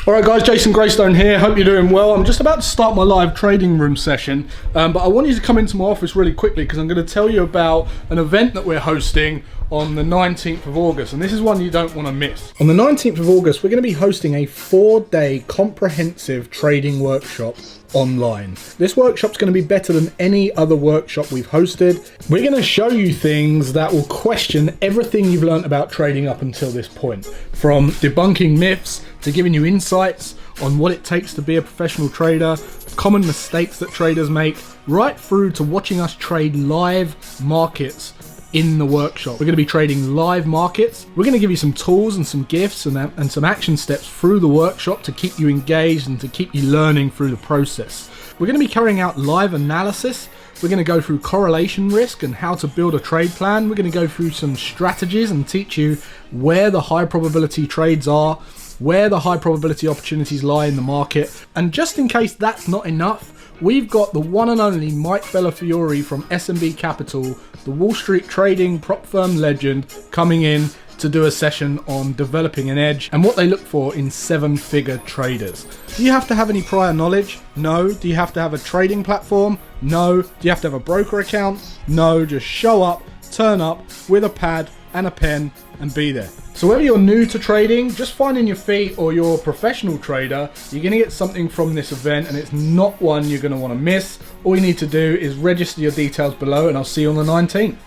Alright guys, Jason Greystone here, hope you're doing well. I'm just about to start my live trading room session, but I want you to come into my office really quickly because I'm going to tell you about an event that we're hosting on the 19th of August, and this is one you don't want to miss. On the 19th of August, we're going to be hosting a 4-day comprehensive trading workshop online. This workshop's going to be better than any other workshop we've hosted. We're going to show you things that will question everything you've learned about trading up until this point, from debunking myths to giving you insights on what it takes to be a professional trader, common mistakes that traders make, right through to watching us trade live markets in the workshop. We're going to be trading live markets. We're going to give you some tools and some gifts and some action steps through the workshop to keep you engaged and to keep you learning through the process. We're going to be carrying out live analysis. We're going to go through correlation risk and how to build a trade plan. We're going to go through some strategies and teach you where the high probability trades are, where the high probability opportunities lie in the market. And just in case that's not enough, we've got the one and only Mike Bellafiore from SMB Capital, the Wall Street trading prop firm legend, coming in to do a session on developing an edge and what they look for in 7-figure traders. Do you have to have any prior knowledge? No. Do you have to have a trading platform? No. Do you have to have a broker account? No. Just show up, turn up with a pad and a pen and be there. So whether you're new to trading, just finding your feet, or you're a professional trader, you're going to get something from this event, and it's not one you're going to want to miss. All you need to do is register your details below, and I'll see you on the 19th.